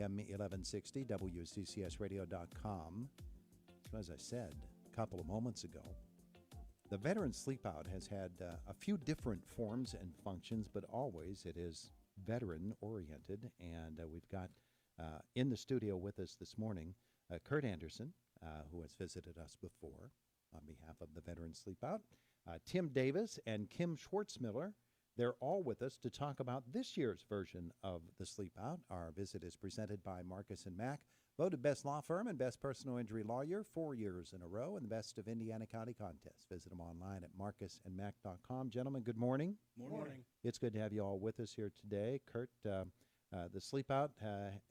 AM 1160, WCCSradio.com. So as I said a couple of moments ago, the Veterans Sleepout has had a few different forms and functions, but always it is veteran-oriented. And we've got in the studio with us this morning Kirt Anderson, who has visited us before on behalf of the Veterans Sleepout, Tim Davis and Kim Schwartzmiller. They're all with us to talk about this year's version of the Sleepout. Our visit is presented by Marcus & Mack, voted best law firm and best personal injury lawyer 4 years in a row, and the best of Indiana County contests. Visit them online at marcusandmack.com. Gentlemen, good morning. Morning. It's good to have you all with us here today. Kirt, the Sleepout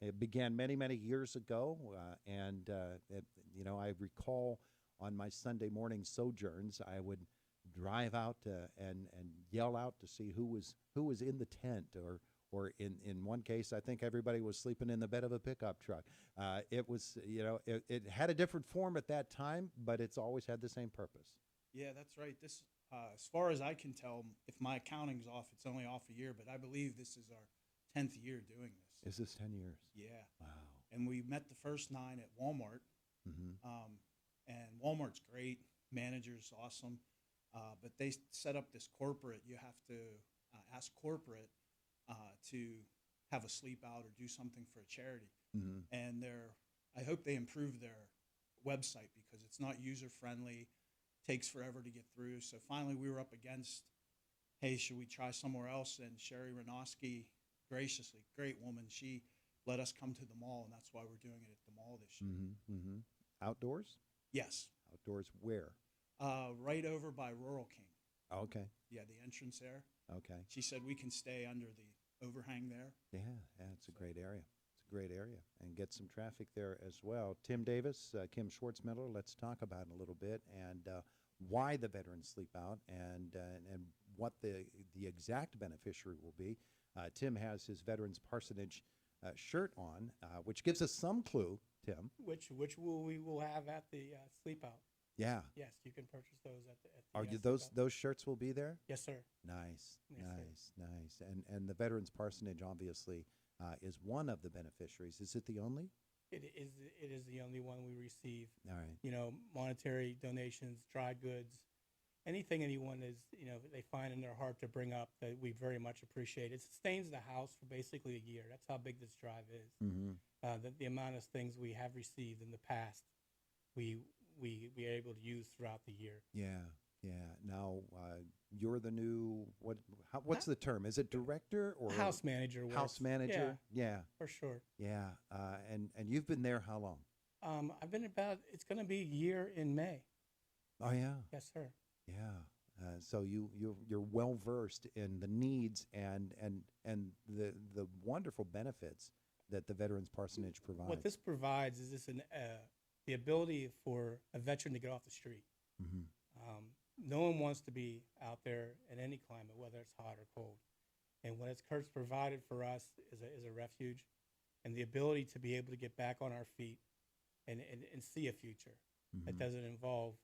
it began many, many years ago, and I recall on my Sunday morning sojourns, I would drive out and yell out to see who was in the tent, or in one case, I think everybody was sleeping in the bed of a pickup truck. It was, it had a different form at that time, but it's always had the same purpose. Yeah, that's right. This, as far as I can tell, if my accounting's off, it's only off a year, but I believe this is our 10th year doing this. Is this 10 years? Yeah. Wow. And we met the first 9 at Walmart, and Walmart's great, manager's awesome, but they set up this corporate. You have to ask corporate to have a sleep out or do something for a charity. And I hope they improve their website because it's not user-friendly, takes forever to get through. So finally we were up against, hey, should we try somewhere else? And Sherry Renoski, graciously, great woman, she let us come to the mall, and that's why we're doing it at the mall this year. Outdoors? Yes. Outdoors where? Right over by Rural King. Okay. Yeah, the entrance there. Okay. She said we can stay under the overhang there. Yeah, it's a great area. It's a great area, and get some traffic there as well. Tim Davis, Kim Schwartzmiller, let's talk about it a little bit, and why the Veterans Sleepout, and what the exact beneficiary will be. Tim has his Veterans Parsonage shirt on, which gives us some clue, Tim. Which we will have at the Sleepout. Yeah. Yes, you can purchase those at the Are you Sleepout. those shirts will be there? Yes, sir. Nice, Yes, nice. And the Veterans Parsonage obviously is one of the beneficiaries. Is it the only? It is the only one we receive. All right. Monetary donations, dry goods, anything anyone is, they find in their heart to bring up that we very much appreciate. It sustains the house for basically a year. That's how big this drive is. The amount of things we have received in the past, we are able to use throughout the year. Yeah. Now you're the new what's the term? Is it director or house manager? House manager. Yeah. For sure. Yeah. And you've been there how long? I've been it's going to be a year in May. Oh yeah. Yes, sir. Yeah. So you're well versed in the needs and the wonderful benefits that the Veterans Parsonage provides. What this provides is the ability for a veteran to get off the street. No one wants to be out there in any climate, whether it's hot or cold. And what Kurt's provided for us is a refuge, and the ability to be able to get back on our feet and see a future that doesn't involve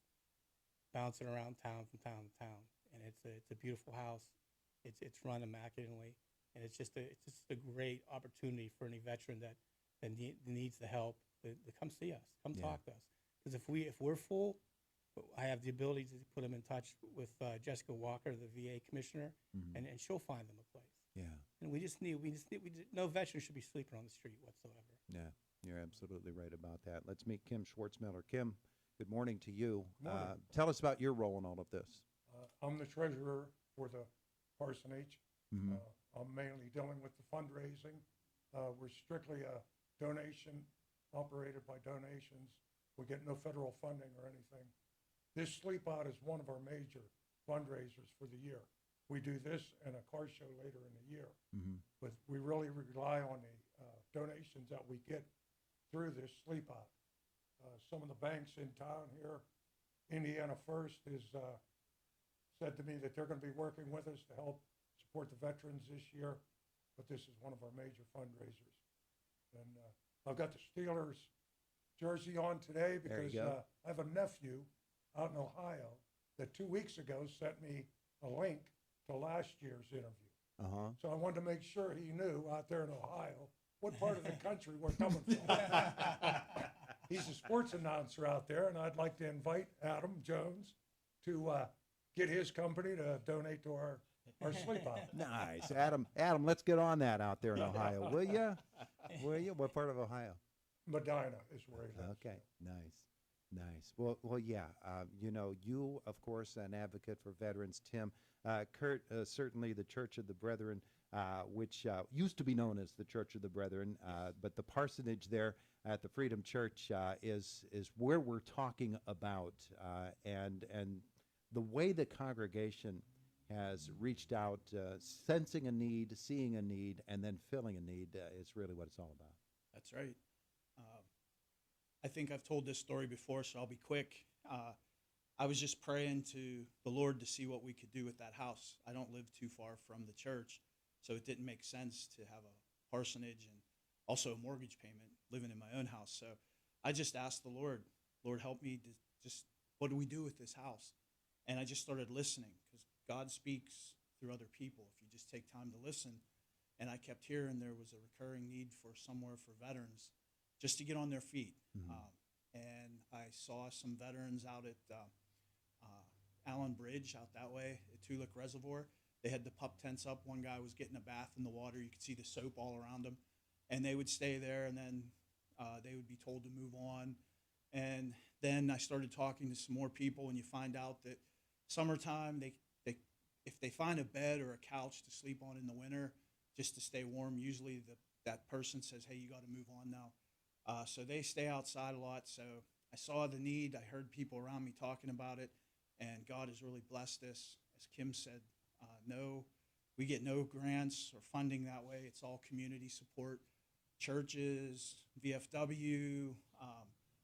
bouncing around town from town to town. And it's a beautiful house. It's run immaculately, and it's just a great opportunity for any veteran that needs the help to come see us, come talk to us. Because if we're full, I have the ability to put them in touch with Jessica Walker, the VA commissioner, and she'll find them a place. Yeah. And no veteran should be sleeping on the street whatsoever. Yeah, you're absolutely right about that. Let's meet Kim Schwartzmiller. Kim, good morning to you. Tell us about your role in all of this. I'm the treasurer for the parsonage. I'm mainly dealing with the fundraising. We're strictly a donation, operated by donations. We get no federal funding or anything. This Sleepout is one of our major fundraisers for the year. We do this and a car show later in the year. But we really rely on the donations that we get through this Sleepout. Some of the banks in town here, Indiana First, has said to me that they're going to be working with us to help support the veterans this year. But this is one of our major fundraisers. And I've got the Steelers jersey on today because I have a nephew out in Ohio that 2 weeks ago sent me a link to last year's interview. So I wanted to make sure he knew out there in Ohio what part of the country we're coming from. He's a sports announcer out there, and I'd like to invite Adam Jones to get his company to donate to our Sleepout. Nice. Adam, let's get on that out there in Ohio, will you? Will you? What part of Ohio? Medina is where he lives. Okay, nice. Well, yeah. You, of course, an advocate for veterans. Tim, Kirt, certainly the Church of the Brethren, which used to be known as the Church of the Brethren, but the parsonage there at the Freedom Church is where we're talking about, and the way the congregation has reached out, sensing a need, seeing a need, and then filling a need is really what it's all about. That's right. I think I've told this story before, so I'll be quick. I was just praying to the Lord to see what we could do with that house. I don't live too far from the church, so it didn't make sense to have a parsonage and also a mortgage payment living in my own house. So I just asked the Lord, help me to just, what do we do with this house? And I just started listening, because God speaks through other people if you just take time to listen. And I kept hearing there was a recurring need for somewhere for veterans just to get on their feet. Mm-hmm. And I saw some veterans out at Allen Bridge out that way at Tulick Reservoir. They had the pup tents up. One guy was getting a bath in the water. You could see the soap all around him. And they would stay there, and then they would be told to move on. And then I started talking to some more people, and you find out that summertime, if they find a bed or a couch to sleep on in the winter just to stay warm, usually that person says, hey, you got to move on now. So they stay outside a lot. So I saw the need. I heard people around me talking about it, and God has really blessed us. As Kim said, we get no grants or funding that way. It's all community support. Churches, VFW,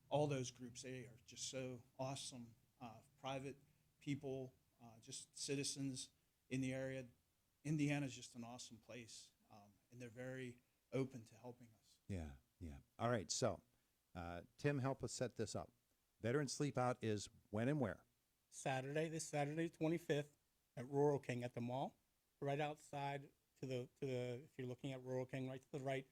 all those groups, they are just so awesome. Private people, just citizens in the area. Indiana's just an awesome place, and they're very open to helping us. Yeah. All right, so Tim, help us set this up. Veteran Sleepout is when and where? This Saturday, 25th, at Rural King at the mall, right outside to the if you're looking at Rural King, right to the right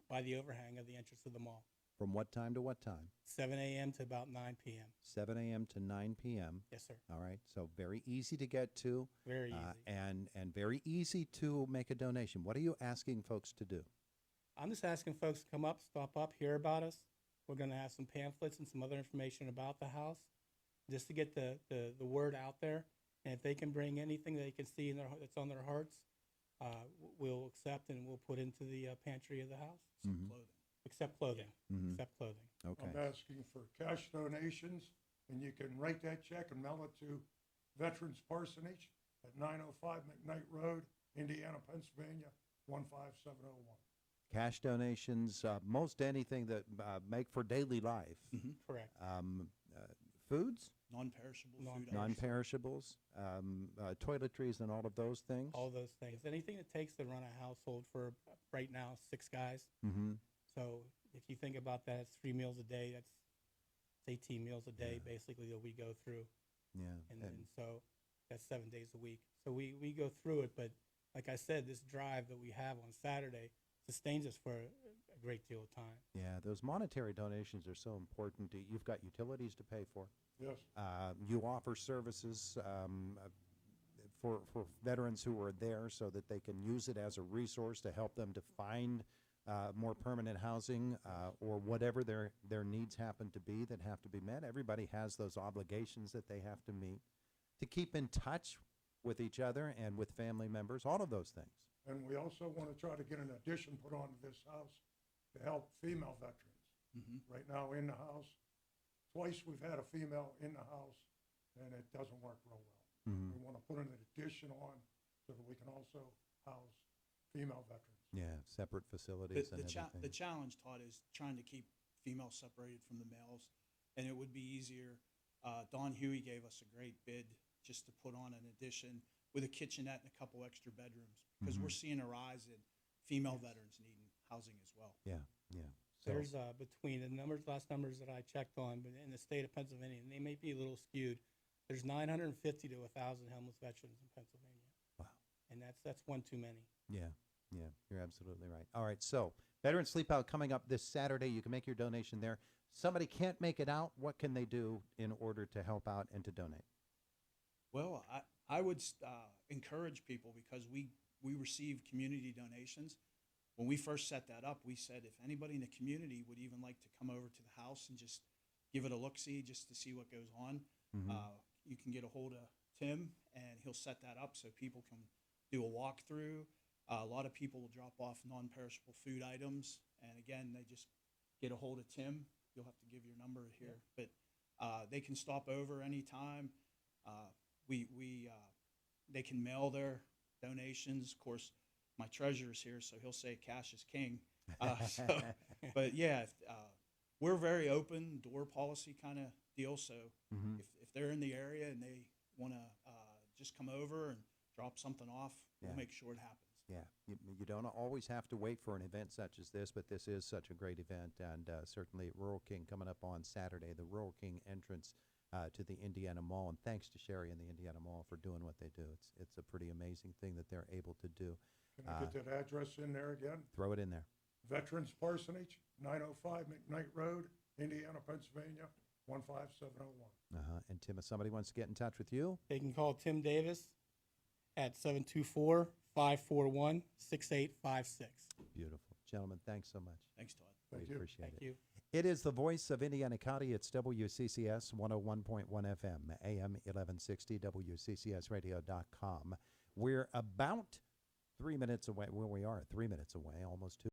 by the overhang of the entrance of the mall. From what time to what time? 7 a.m. to about 9 p.m. 7 a.m. to 9 p.m. Yes, sir. All right, so very easy to get to. Very easy. And very easy to make a donation. What are you asking folks to do? I'm just asking folks to come up, stop up, hear about us. We're going to have some pamphlets and some other information about the house, just to get the word out there. And if they can bring anything they can see that's on their hearts, we'll accept and we'll put into the pantry of the house. Some clothing. Except clothing. Mhm. Except clothing. Okay. I'm asking for cash donations, and you can write that check and mail it to Veterans Parsonage at 905 McKnight Road, Indiana, Pennsylvania, 15701. Cash donations, most anything that make for daily life. Correct. Foods, Non-perishable food. items. non-perishables, toiletries, and all of those things. All those things. Anything it takes to run a household for right now 6 guys. Mm-hmm. So if you think about that, it's 3 meals a day. That's 18 meals a day basically that we go through. Yeah. And so that's 7 days a week. So we go through it, but like I said, this drive that we have on Saturday sustains us for a great deal of time. Yeah, those monetary donations are so important. You've got utilities to pay for. Yes. You offer services for veterans who are there so that they can use it as a resource to help them to find more permanent housing or whatever their needs happen to be that have to be met. Everybody has those obligations that they have to meet. To keep in touch with each other and with family members, all of those things. And we also want to try to get an addition put onto this house to help female veterans. Mhm. Right now in the house, twice we've had a female in the house, and it doesn't work real well. Mm-hmm. We want to put an addition on so that we can also house female veterans. Yeah, separate facilities and everything. The challenge, Todd, is trying to keep females separated from the males, and it would be easier. Don Huey gave us a great bid just to put on an addition with a kitchenette and a couple extra bedrooms, because we're seeing a rise in female veterans needing housing as well. Yeah. So, There's between the last numbers that I checked on, but in the state of Pennsylvania, and they may be a little skewed, there's 950 to 1,000 homeless veterans in Pennsylvania. Wow. And that's one too many. yeah, you're absolutely right. All right, so Veteran Sleepout coming up this Saturday. You can make your donation there. Somebody can't make it out. What can they do in order to help out and to donate? Well, I would encourage people, because we receive community donations. When we first set that up, we said if anybody in the community would even like to come over to the house and just give it a look-see, just to see what goes on, you can get a hold of Tim, and he'll set that up so people can do a walkthrough. A lot of people will drop off non-perishable food items, and again, they just get a hold of Tim. You'll have to give your number here, but they can stop over anytime. They can mail their donations. Of course, my treasurer's here, so he'll say cash is king. But yeah, we're very open door policy kind of deal. So if they're in the area and they want to just come over and drop something off, we'll make sure it happens. Yeah, you don't always have to wait for an event such as this, but this is such a great event, and certainly Rural King coming up on Saturday, the Rural King entrance to the Indiana Mall. And thanks to Sherry and the Indiana Mall for doing what they do. It's a pretty amazing thing that they're able to do. Can I get that address in there again? Throw it in there. Veterans Parsonage, 905 McKnight Road, Indiana, Pennsylvania, 15701. And Tim, if somebody wants to get in touch with you, They can call Tim Davis at 724-541-6856. beautiful. Gentlemen, thanks so much. Thanks, Todd. Thank We you. appreciate Thank it. you. It is the voice of Indiana County. It's WCCS 101.1 FM, AM 1160, WCCSradio.com. We're about 3 minutes away. Well, we are 3 minutes away, almost 2.